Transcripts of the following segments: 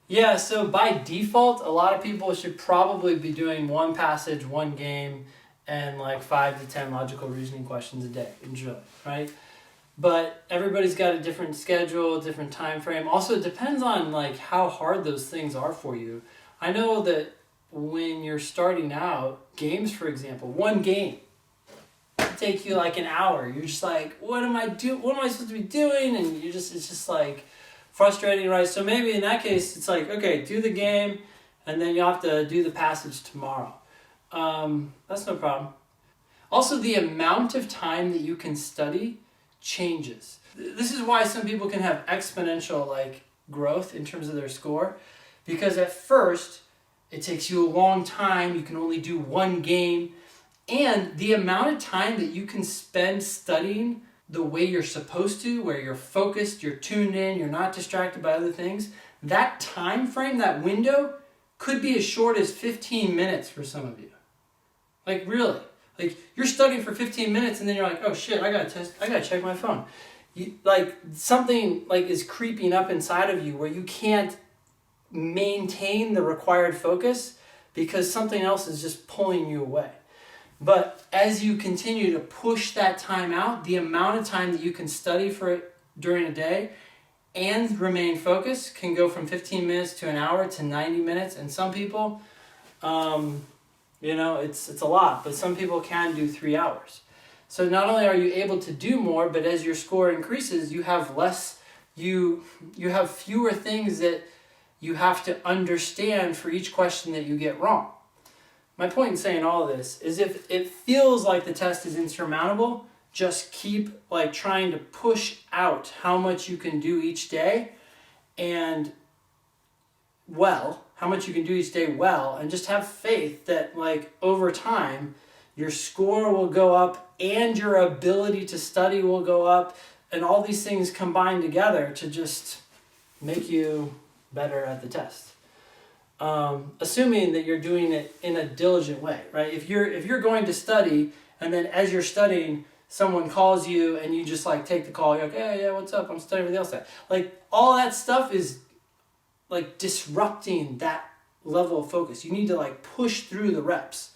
Yeah, so by default, a lot of people should probably be doing one passage, one game, and like 5 to 10 logical reasoning questions a day, usually, right? But everybody's got a different schedule, different time frame. Also, it depends on like how hard those things are for you. I know that when you're starting out, games, for example, one game could take you like an hour. You're just like, what am I supposed to be doing? And it's just like frustrating, right? So maybe in that case, it's like, okay, do the game, and then you have to do the passage tomorrow. That's no problem. Also, the amount of time that you can study changes. This is why some people can have exponential like growth in terms of their score, because at first it takes you a long time, you can only do one game, and the amount of time that you can spend studying the way you're supposed to, where you're focused, you're tuned in, you're not distracted by other things, that time frame, that window, could be as short as 15 minutes for some of you. Like really. Like you're studying for 15 minutes and then you're like, oh shit, I gotta check my phone. Like something like is creeping up inside of you where you can't maintain the required focus because something else is just pulling you away. But as you continue to push that time out, the amount of time that you can study for it during a day and remain focused can go from 15 minutes to an hour to 90 minutes. And some people, it's a lot, but some people can do 3 hours. So not only are you able to do more, but as your score increases, you have less, you have fewer things that you have to understand for each question that you get wrong. My point in saying all of this is if it feels like the test is insurmountable, just keep like trying to push out how much you can do each day and how much you can do each day and just have faith that like over time your score will go up and your ability to study will go up, and all these things combine together to just make you better at the test. Assuming that you're doing it in a diligent way, right? If you're going to study and then as you're studying, someone calls you and you just like take the call, you're like, hey, yeah, what's up? I'm studying for the LSAT. Like all that stuff is like disrupting that level of focus. You need to like push through the reps.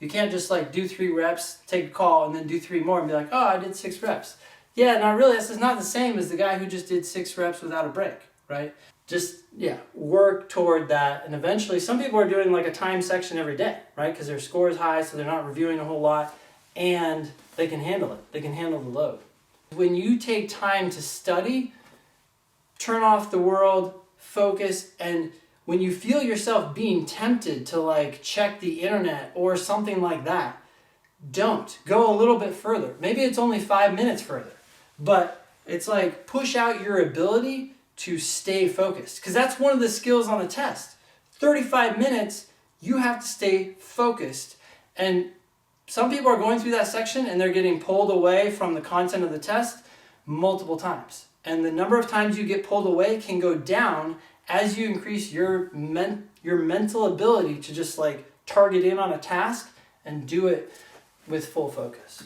You can't just like do 3 reps, take a call, and then do 3 more and be like, oh, I did 6 reps. Yeah, not really. This is not the same as the guy who just did 6 reps without a break, right? Just, work toward that. And eventually, some people are doing like a time section every day, right? Because their score is high, so they're not reviewing a whole lot, and they can handle it. They can handle the load. When you take time to study, turn off the world, focus, and when you feel yourself being tempted to like check the internet or something like that, don't. Go a little bit further. Maybe it's only 5 minutes further, but it's like push out your ability to stay focused, because that's one of the skills on the test. 35 minutes, you have to stay focused. And some people are going through that section and they're getting pulled away from the content of the test multiple times. And the number of times you get pulled away can go down as you increase your mental ability to just like target in on a task and do it with full focus.